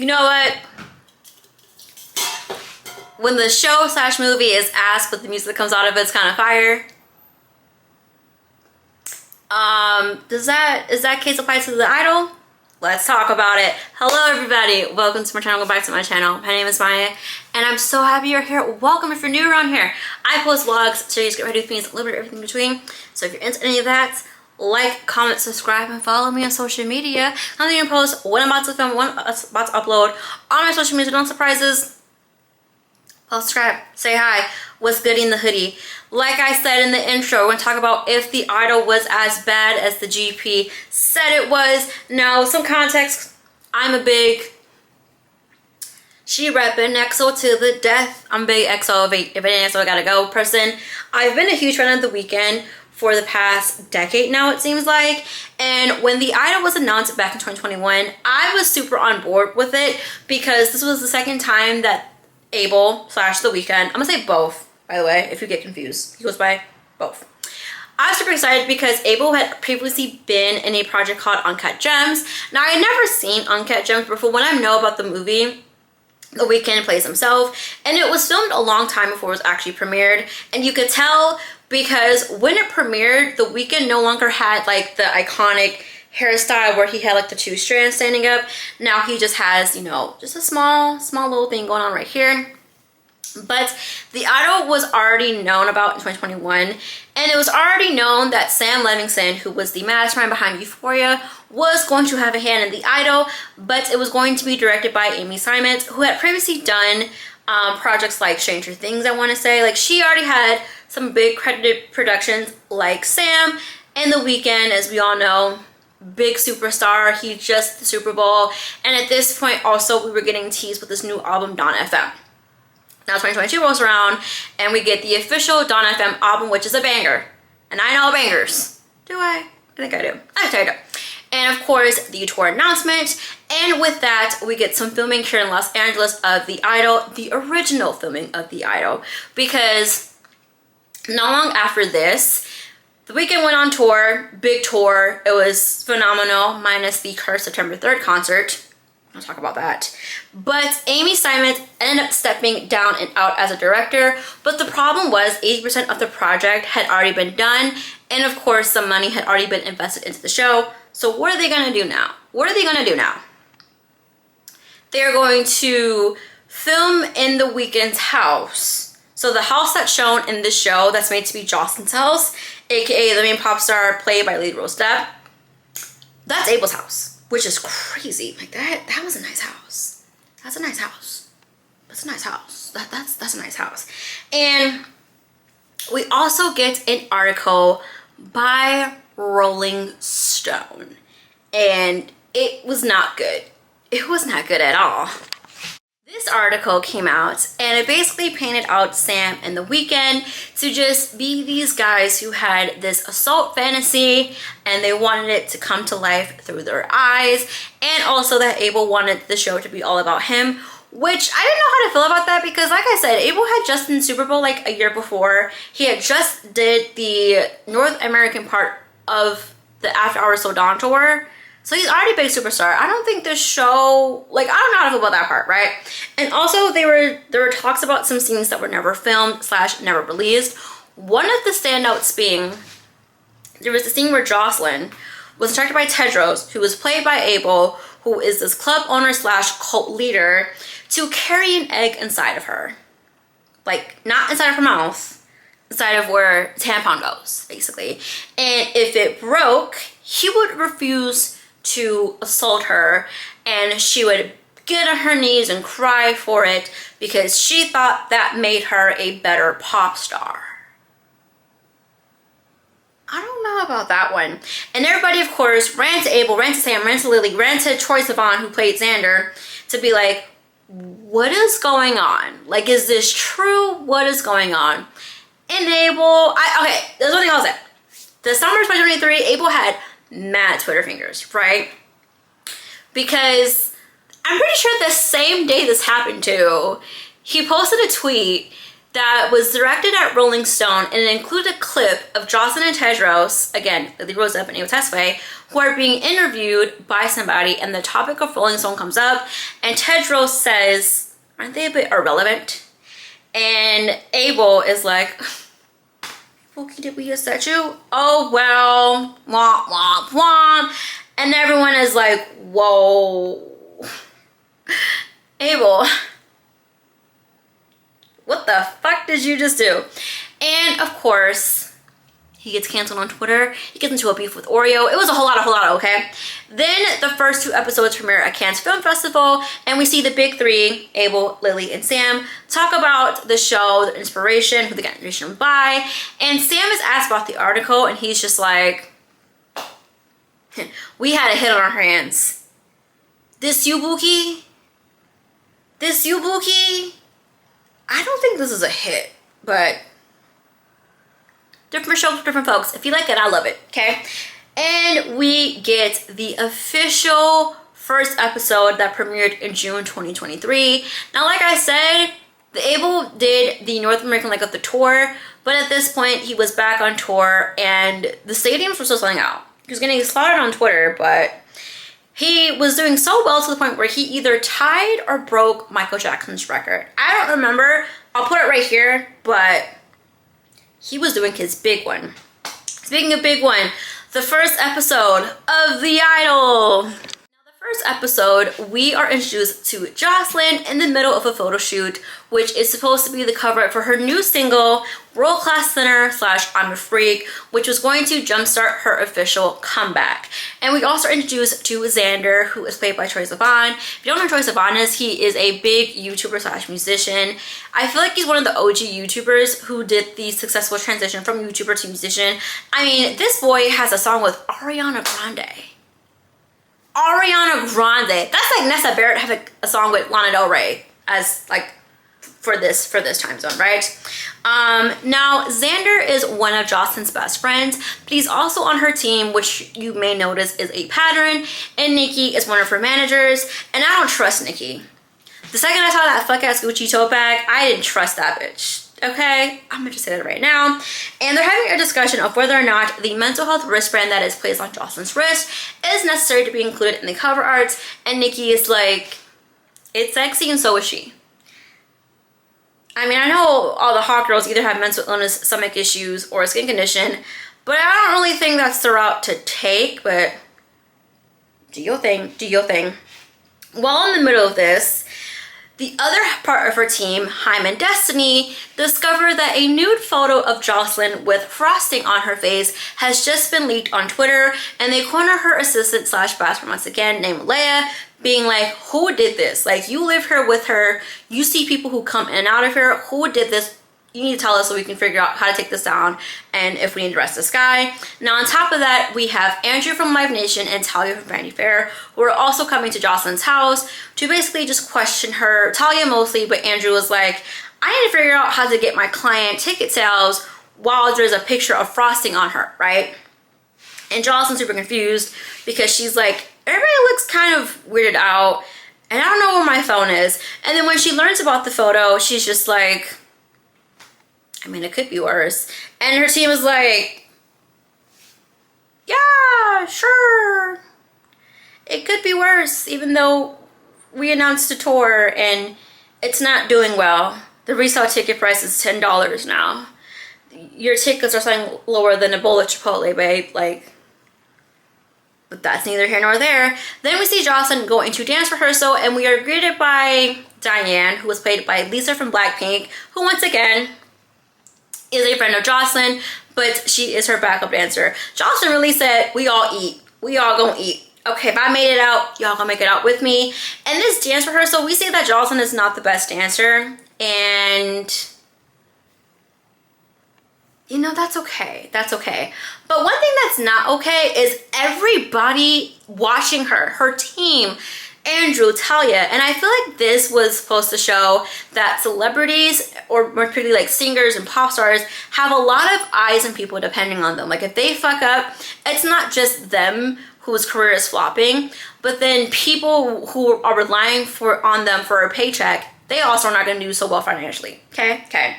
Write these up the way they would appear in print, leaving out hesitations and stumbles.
You know what? When the show slash movie is ass, but the music that comes out of it's kind of fire. Is that case apply to The Idol? Let's talk about it. Hello everybody, welcome to my channel, welcome back to my channel. My name is Maya, and I'm so happy you're here. Welcome if you're new around here. I post vlogs, series, get ready with me, a little bit of everything in between. So if you're into any of that, like, comment, subscribe, and follow me on social media. I'm going to post what I'm about to film, what I'm about to upload on my social media, no surprises. Subscribe, say hi, what's good in the hoodie. Like I said in the intro, we're going to talk about if The Idol was as bad as the GP said it was. Now, some context, I'm a big she reppin' EXO to the death. I'm a big EXO, if it ain't EXO, I gotta go person. I've been a huge fan of The Weeknd for the past decade now, it seems like. And when The Idol was announced back in 2021, I was super on board with it because this was the second time that Abel slash The Weeknd, I'm gonna say both, by the way, if you get confused. He goes by both. I was super excited because Abel had previously been in a project called Uncut Gems. Now, I had never seen Uncut Gems before. When I know about the movie, The Weeknd plays himself, and it was filmed a long time before it was actually premiered. And you could tell because when it premiered, The Weeknd no longer had like the iconic hairstyle where he had like the two strands standing up. Now he just has, you know, just a small little thing going on right here. But The Idol was already known about in 2021, and it was already known that Sam Levinson, who was the mastermind behind Euphoria, was going to have a hand in The Idol, but it was going to be directed by Amy Simons, who had previously done projects like Stranger Things, I want to say. Like, she already had some big credited productions like Sam, and The Weeknd, as we all know, big superstar. He just the Super Bowl, and at this point also we were getting teased with this new album Dawn FM. Now 2022 rolls around and we get the official Dawn FM album, which is a banger, and I know bangers. Do I? I think I do. I do. And of course the tour announcement, and with that we get some filming here in Los Angeles of The Idol, the original filming of The Idol, because not long after this The Weeknd went on tour, big tour. It was phenomenal, minus the Curse September 3rd concert. I'll talk about that. But Amy Simons ended up stepping down and out as a director. But the problem was 80% of the project had already been done. And of course, some money had already been invested into the show. So what are they going to do now? What are they going to do now? They're going to film in The Weeknd's house. So the house that's shown in this show that's made to be Jocelyn's house, aka the main pop star played by Lady Rose Depp, that's Abel's house, which is crazy. Like that was a nice house. That's a nice house. That's a nice house. That's a nice house. And we also get an article by Rolling Stone, and it was not good. It was not good at all. This article came out and it basically painted out Sam and The Weeknd to just be these guys who had this assault fantasy and they wanted it to come to life through their eyes, and also that Abel wanted the show to be all about him, which I didn't know how to feel about that because, like I said, Abel had just been Super Bowl like a year before. He had just did the North American part of the After Hours So Dawn tour. So he's already a big superstar. I don't think this show, like, I don't know how to feel about that part, right? And also there were talks about some scenes that were never filmed / never released. One of the standouts being, there was a scene where Jocelyn was instructed by Tedros, who was played by Abel, who is this club owner / cult leader, to carry an egg inside of her. Like, not inside of her mouth, inside of where the tampon goes, basically. And if it broke, he would refuse to assault her, and she would get on her knees and cry for it because she thought that made her a better pop star. I don't know about that one. And everybody, of course, ran to Abel, ran to Sam, ran to Lily, ran to Troye Sivan, who played Xander, to be like, what is going on? Like, is this true? What is going on? And Abel, okay, there's one thing I'll say. The summer of 2023, Abel had mad Twitter fingers, right? Because I'm pretty sure the same day this happened to, he posted a tweet that was directed at Rolling Stone, and it included a clip of Jocelyn and Tedros, again, Lily Rose Depp and Ava Tesfaye, who are being interviewed by somebody, and the topic of Rolling Stone comes up, and Tedros says, aren't they a bit irrelevant? And Abel is like, Pookie, did we upset you? Oh, well, womp, womp, womp. And everyone is like, whoa. Abel, what the fuck did you just do? And of course, he gets canceled on Twitter. He gets into a beef with Oreo. It was a whole lot, okay? Then the first 2 episodes premiere at Cannes Film Festival, and we see the big 3, Abel, Lily, and Sam, talk about the show, the inspiration, who they got inspiration by. And Sam is asked about the article, and he's just like, we had a hit on our hands. This you, Bookie? This you, Bookie? I don't think this is a hit, but different shows for different folks. If you like it, I love it, okay? And we get the official first episode that premiered in June 2023. Now, like I said, the Abel did the North American leg of the tour, but at this point, he was back on tour, and the stadiums were still selling out. He was getting slaughtered on Twitter, but he was doing so well to the point where he either tied or broke Michael Jackson's record. I don't remember. I'll put it right here, but he was doing his big one. Speaking of big one, the first episode of The Idol. Now, the first episode, we are introduced to Jocelyn in the middle of a photo shoot, which is supposed to be the cover for her new single, World Class Sinner / I'm a Freak, which was going to jumpstart her official comeback. And we also introduced to Xander, who is played by Troye Sivan. If you don't know who Troye Sivan is, he is a big YouTuber / musician. I feel like he's one of the OG YouTubers who did the successful transition from YouTuber to musician. I mean, this boy has a song with Ariana Grande. Ariana Grande. That's like Nessa Barrett having a song with Lana Del Rey as like for this time zone, right? Now Xander is one of Jocelyn's best friends, but he's also on her team, which you may notice is a pattern, and Nikki is one of her managers, and I don't trust Nikki. The second I saw that fuck ass Gucci tote bag, I didn't trust that bitch. Okay, I'm gonna just say that right now. And they're having a discussion of whether or not the mental health wristband that is placed on Jocelyn's wrist is necessary to be included in the cover arts, and Nikki is like, it's sexy and so is she. I mean, I know all the hot girls either have mental illness, stomach issues, or a skin condition, but I don't really think that's the route to take, but do your thing, do your thing. While in the middle of this, the other part of her team, Haim and Destiny, discover that a nude photo of Jocelyn with frosting on her face has just been leaked on Twitter, and they corner her assistant / best friend once again, named Leia, being like, who did this? Like, you live here with her, you see people who come in and out of here, who did this? You need to tell us so we can figure out how to take this down and if we need to arrest this guy. Now, on top of that, we have Andrew from Live Nation and Talia from Vanity Fair, who are also coming to Jocelyn's house to basically just question her. Talia mostly, but Andrew was like, I need to figure out how to get my client ticket sales while there's a picture of frosting on her, right? And Jocelyn's super confused because she's like, everybody looks kind of weirded out and I don't know where my phone is. And then when she learns about the photo, she's just like, I mean, it could be worse. And her team was like, yeah, sure. It could be worse, even though we announced a tour and it's not doing well. The resale ticket price is $10 now. Your tickets are selling lower than a bowl of Chipotle, babe. Like, but that's neither here nor there. Then we see Jocelyn go into dance rehearsal, and we are greeted by Diane, who was played by Lisa from Blackpink, who once again is a friend of Jocelyn, but she is her backup dancer. Jocelyn really said, we all eat. We all gonna eat. Okay, if I made it out, y'all gonna make it out with me. And this dance rehearsal, we see that Jocelyn is not the best dancer, and you know, that's okay. That's okay. But one thing that's not okay is everybody watching her, her team, Andrew, Talia, and I feel like this was supposed to show that celebrities, or more particularly like singers and pop stars, have a lot of eyes and people depending on them. Like if they fuck up, it's not just them whose career is flopping, but then people who are relying on them for a paycheck, they also are not going to do so well financially. Okay.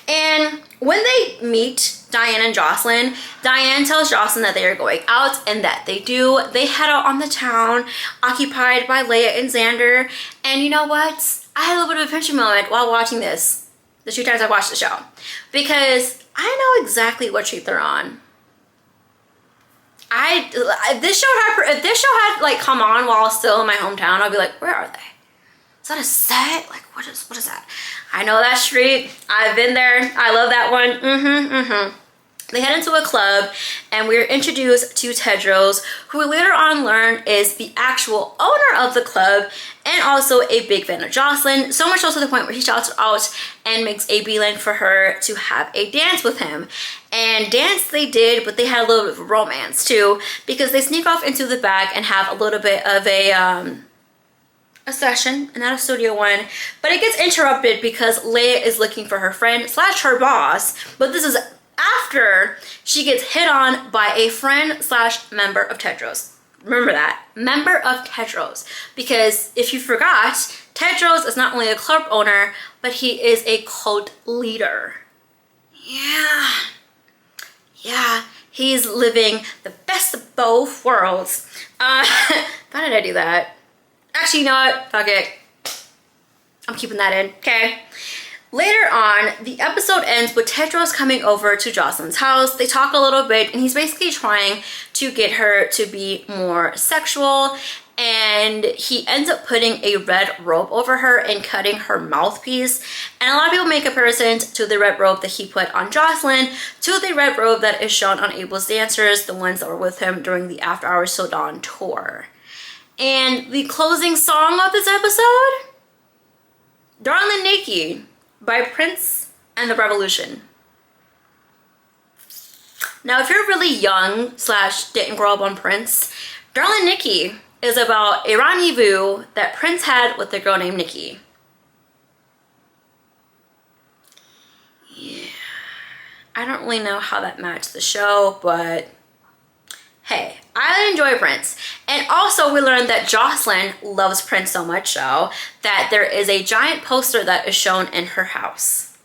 And when they meet Diane and Jocelyn, Diane tells Jocelyn that they are going out, and that they do. They head out on the town, occupied by Leia and Xander. And you know what? I had a little bit of a pinch moment while watching this, the 2 times I watched the show, because I know exactly what street they're on. If this show had like come on while I was still in my hometown, I'd be like, where are they? Is that a set? Like, what is that? I know that street. I've been there. I love that one. They head into a club, and we're introduced to Tedros, who we later on learn is the actual owner of the club and also a big fan of Jocelyn, so much so to the point where he shouts her out and makes a beeline for her to have a dance with him. And dance they did, but they had a little bit of romance too, because they sneak off into the back and have a little bit of a session, and not a studio one, but it gets interrupted because Leia is looking for her friend / her boss, but this is after she gets hit on by a friend / member of Tedros. Remember that, member of Tedros, because if you forgot, Tedros is not only a club owner, but he is a cult leader. Yeah, he's living the best of both worlds. Why did I do that? Actually, you know what? Fuck it. I'm keeping that in, okay? Later on, the episode ends with Tedros coming over to Jocelyn's house. They talk a little bit, and he's basically trying to get her to be more sexual, and he ends up putting a red robe over her and cutting her mouthpiece. And a lot of people make comparisons to the red robe that he put on Jocelyn to the red robe that is shown on Abel's dancers, the ones that were with him during the After Hours Till Dawn tour. And the closing song of this episode, Darling Nikki by Prince and the Revolution. Now, if you're really young / didn't grow up on Prince, Darling Nikki is about a rendezvous that Prince had with a girl named Nikki. Yeah, I don't really know how that matched the show, but hey, I enjoy Prince. And also we learned that Jocelyn loves Prince so much so that there is a giant poster that is shown in her house.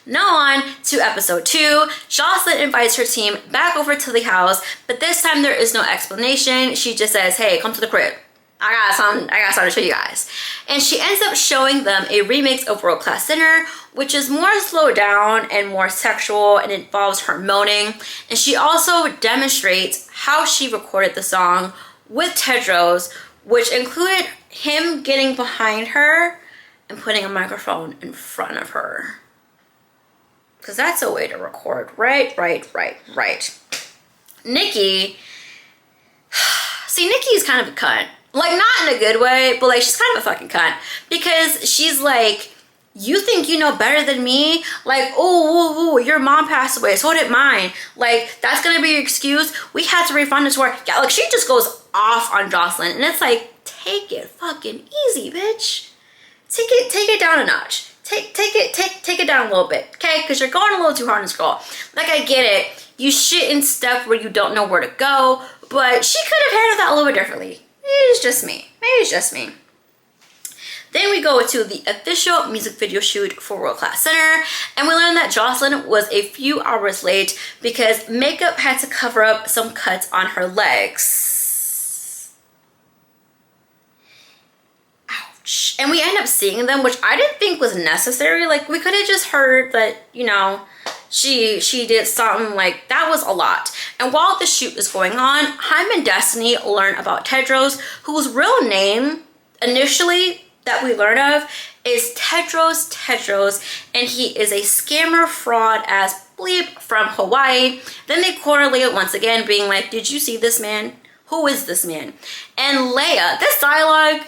Now on to episode 2. Jocelyn invites her team back over to the house, but this time there is no explanation. She just says, hey, come to the crib. I got something to show you guys. And she ends up showing them a remix of World Class Sinner, which is more slowed down and more sexual, and involves her moaning. And she also demonstrates how she recorded the song with Tedros, which included him getting behind her and putting a microphone in front of her. Because that's a way to record. Right. Nikki. See, Nikki's kind of a cunt. Like, not in a good way, but like, she's kind of a fucking cunt. Because she's like, you think you know better than me? Like, oh, your mom passed away, so did mine. Like, that's gonna be your excuse? We had to refund it to her. Yeah, like, she just goes off on Jocelyn. And it's like, take it fucking easy, bitch. Take it down a notch. Take it down a little bit, okay? Because you're going a little too hard on this girl. Like, I get it. You shit in stuff where you don't know where to go, but she could have handled that a little bit differently. Maybe it's just me. Then we go to the official music video shoot for World Class Sinner, and we learn that Jocelyn was a few hours late because makeup had to cover up some cuts on her legs. Ouch. And we end up seeing them, which I didn't think was necessary. Like, we could have just heard that, you know, she did something. Like, that was a lot. And while the shoot is going on, Haim and Destiny learn about Tedros, whose real name initially that we learn of is Tedros, and he is a scammer, fraud ass bleep from Hawaii. Then they corner Leia once again, being like, did you see this man? Who is this man? And Leia, this dialogue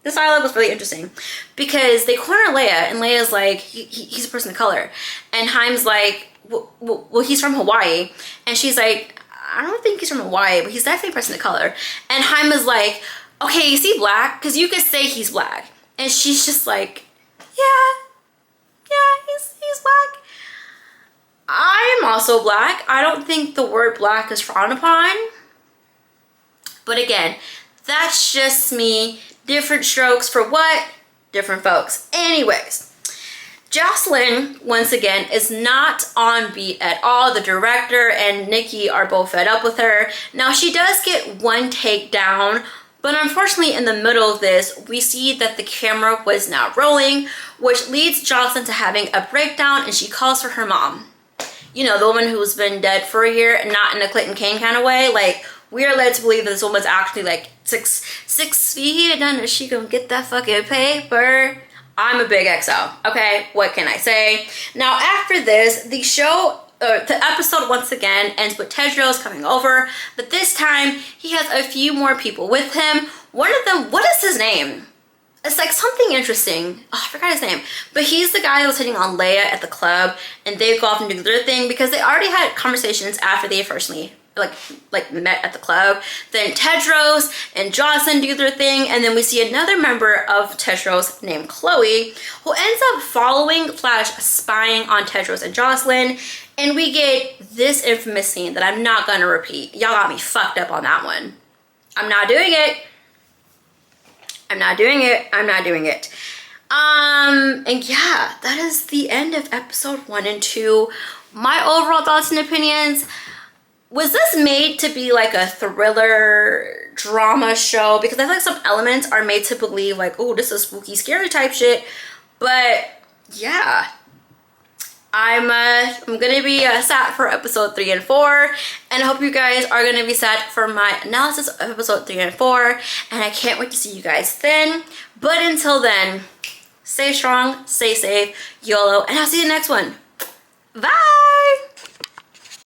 was really interesting because they corner Leia, and Leia's like, he's a person of color. And Haim's like, well, he's from Hawaii. And she's like, I don't think he's from Hawaii, but he's definitely a person of color. And Haim is like, okay, is he black? Because you could say he's black. And she's just like, yeah, he's black. I am also black. I don't think the word black is frowned upon. But again, that's just me. Different strokes for what? different folks. Anyways, Jocelyn, once again, is not on beat at all. The director and Nikki are both fed up with her. Now, she does get one take down, but unfortunately, in the middle of this, we see that the camera was not rolling, which leads Jocelyn to having a breakdown, and she calls for her mom. You know, the woman who's been dead for a year, not in a Clinton Kane kind of way. Like, we are led to believe that this woman's actually like six feet, and is she gonna get that fucking paper? I'm a big XO, okay? What can I say? Now, after this, the episode once again ends with Tedros coming over, but this time he has a few more people with him. One of them, what is his name? It's like something interesting. Oh, I forgot his name. But he's the guy that was hitting on Leia at the club, and they go off and do their thing because they already had conversations after they firstly like met at the club. Then Tedros and Jocelyn do their thing, and then we see another member of Tedros named Chloe who ends up following Flash, spying on Tedros and Jocelyn, and we get this infamous scene that I'm not gonna repeat. Y'all got me fucked up on that one. I'm not doing it. I'm not doing it. I'm not doing it. And yeah, that is the end of episode 1 and 2. My overall thoughts and opinions. Was this made to be like a thriller drama show? Because I feel like some elements are made to believe like, oh, this is spooky, scary type shit. But yeah, I'm gonna be sad for episode 3 and 4, and I hope you guys are gonna be sad for my analysis of episode 3 and 4. And I can't wait to see you guys then. But until then, stay strong, stay safe, YOLO, and I'll see you next one. Bye.